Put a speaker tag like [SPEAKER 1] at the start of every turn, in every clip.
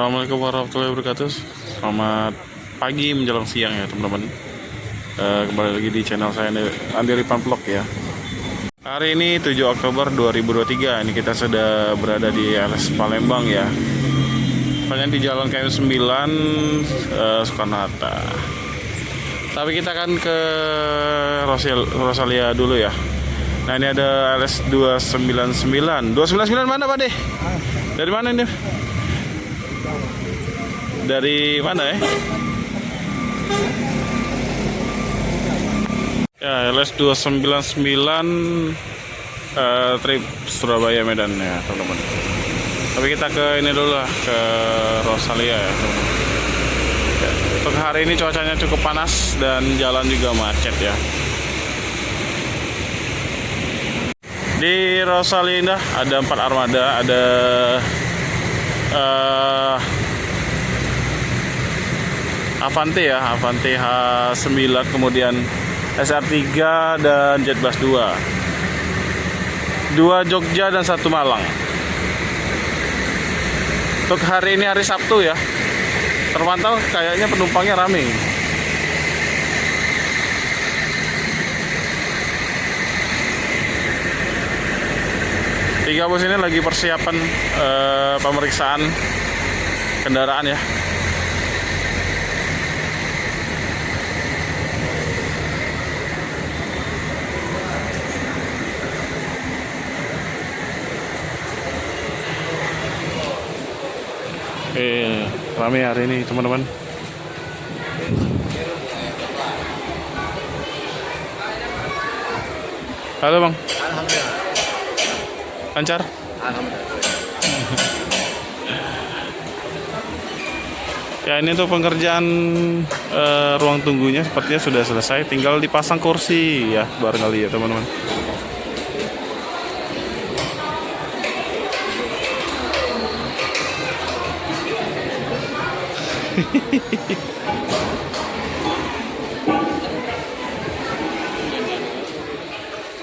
[SPEAKER 1] Assalamualaikum warahmatullahi wabarakatuh. Selamat pagi menjelang siang ya teman-teman. Kembali lagi di channel saya Andi Ripan Vlog ya. Hari ini 7 Oktober 2023. Ini kita sudah berada di RS Palembang ya. Tepatnya di Jalan KM 9 Soekarno-Hatta. Tapi kita akan ke Rosalia dulu ya. Nah ini ada RS 299. 299 mana Pak deh? Dari mana ini? Dari mana ya? Ya, LS 299 trip Surabaya Medan ya teman-teman. Tapi kita ke ini dulu lah, ke Rosalia ya teman-teman. Ya, untuk hari ini cuacanya cukup panas dan jalan juga macet ya. Di Rosalia Indah ada 4 armada, ada Avante ya, Avante H9, kemudian SR3 dan Jetbus 2 Jogja dan 1 Malang. Untuk hari ini hari Sabtu ya, terpantau kayaknya penumpangnya rame. Tiga bus ini lagi persiapan pemeriksaan kendaraan ya. Rame hari ini teman-teman. Halo Bang.
[SPEAKER 2] Alhamdulillah.
[SPEAKER 1] Lancar?
[SPEAKER 2] Alhamdulillah.
[SPEAKER 1] Ya ini tuh pengerjaan ruang tunggunya sepertinya sudah selesai. Tinggal dipasang kursi ya barangkali ya teman-teman.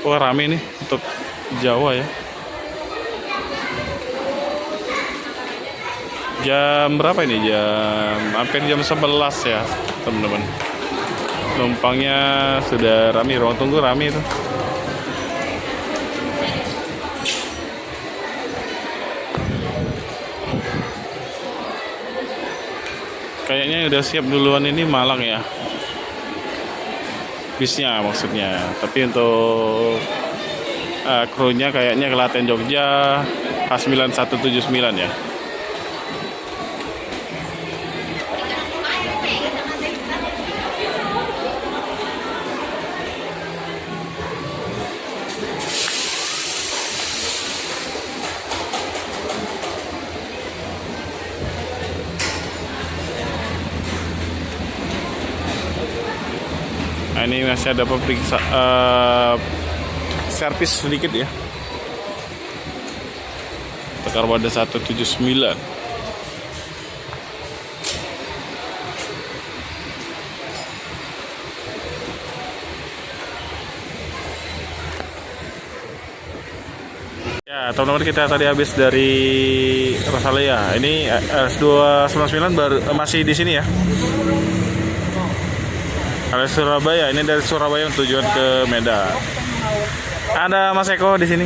[SPEAKER 1] Wah rame nih untuk Jawa ya. Jam berapa ini? Hampir jam 11 ya teman-teman. Numpangnya sudah rame, ruang tunggu rame itu. Kayaknya udah siap duluan ini Malang ya, bisnya maksudnya. Tapi untuk krunya kayaknya Klaten Jogja H9179 ya. Nah, ini masih ada servis sedikit ya. Untuk armada 179. Ya, teman-teman, kita tadi habis dari Rosalia. Ini S299 baru masih di sini ya. Kalau Surabaya, ini dari Surabaya tujuan ke Medan. Ada Mas Eko di sini.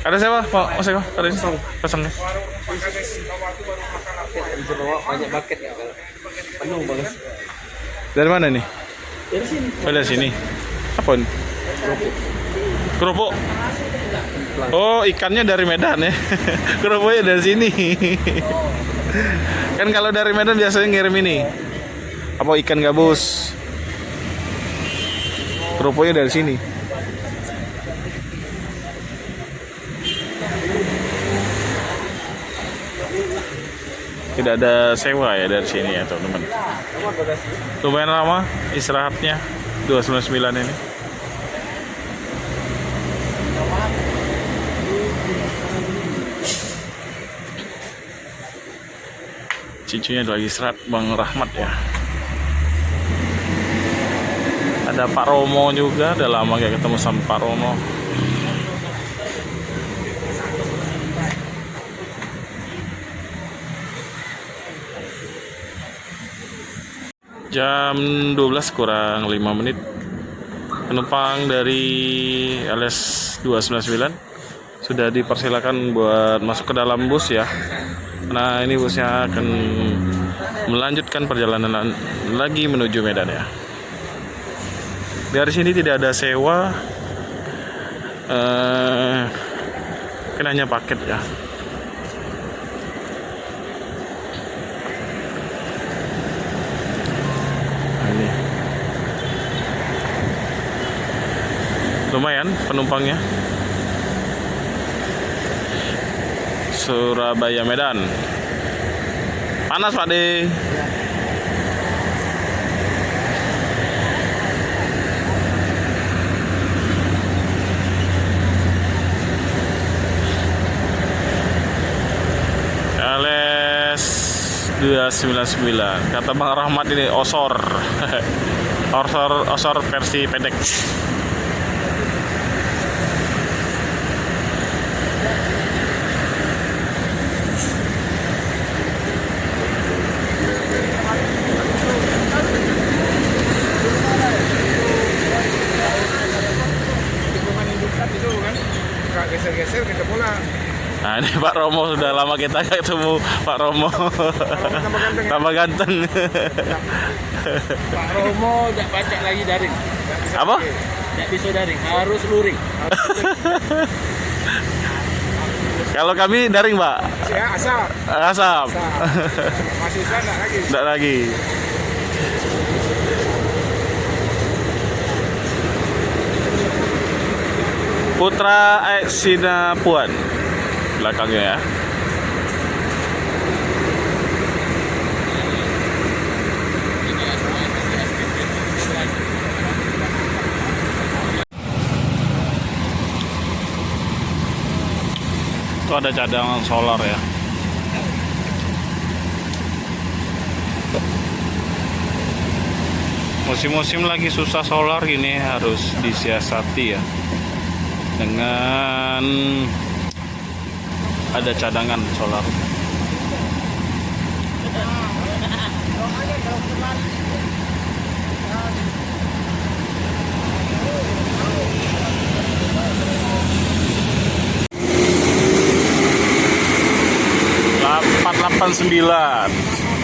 [SPEAKER 1] Ada siapa, Pak Mas Eko? Ada ini pasangnya.
[SPEAKER 2] Banyak bucket ya, penuh banget.
[SPEAKER 1] Dari mana nih?
[SPEAKER 2] Dari sini.
[SPEAKER 1] Oh, dari sini. Apa ini? Kerupuk. Oh, ikannya dari Medan ya. Kerupuknya dari sini. Kan kalau dari Medan biasanya ngirim ini apa, ikan gabus. Kerupuknya dari sini. Tidak ada sewa ya dari sini ya teman-teman. Lumayan lama istirahatnya 299 ini. Cucunya lagi istirahat, Bang Rahmat ya. Ada Pak Romo juga, udah lama gak ketemu sama Pak Romo. Jam 12 kurang 5 menit. Penumpang dari LS 299 sudah dipersilakan buat masuk ke dalam bus ya. Nah, ini busnya akan melanjutkan perjalanan lagi menuju Medan ya. Dari sini tidak ada sewa, kan hanya paket ya. Nah, ini lumayan penumpangnya. Surabaya Medan. Panas Pak De. LS 299. Kata Bang Rahmat ini osor. osor versi pendek.
[SPEAKER 2] Geser-geser kita pulang.
[SPEAKER 1] Nah, ini Pak Romo, sudah lama kita gak ketemu Pak Romo. Tambah ganteng.
[SPEAKER 2] Pak Romo tidak baca lagi daring.
[SPEAKER 1] Apa?
[SPEAKER 2] Tidak bisa daring, harus luring.
[SPEAKER 1] Kalau kami daring, Pak.
[SPEAKER 2] Ya, asap.
[SPEAKER 1] Asap.
[SPEAKER 2] Masih sana lagi.
[SPEAKER 1] Tidak lagi. Putra Sinapuan belakangnya ya. Itu ada cadangan solar ya. Musim-musim lagi susah solar gini harus disiasati ya. Dengan ada cadangan solar. Sembilan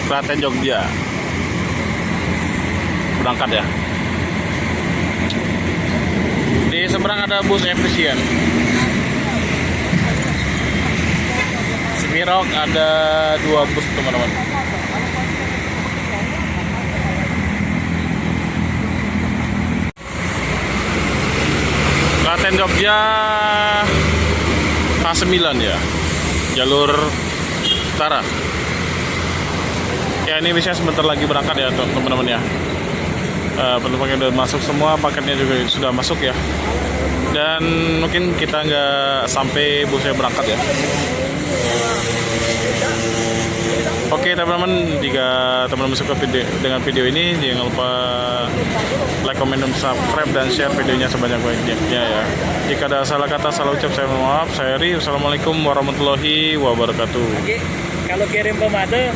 [SPEAKER 1] Klaten Jogja berangkat ya. Di seberang ada bus efisien. Semirok ada 2 bus teman-teman. Klaten Jogja K9 ya, jalur utara. Ya, ini bisa sebentar lagi berangkat ya teman-teman ya. Penumpangnya udah masuk semua, paketnya juga sudah masuk ya. Dan mungkin kita nggak sampai busnya berangkat ya. Oke teman-teman, jika teman-teman suka dengan video ini, jangan lupa like, comment, dan subscribe, dan share videonya sebanyak-banyaknya ya. Jika ada salah kata, salah ucap, saya mohon maaf. Saya Ri. Wassalamualaikum warahmatullahi wabarakatuh.
[SPEAKER 2] Kalau kirim pemade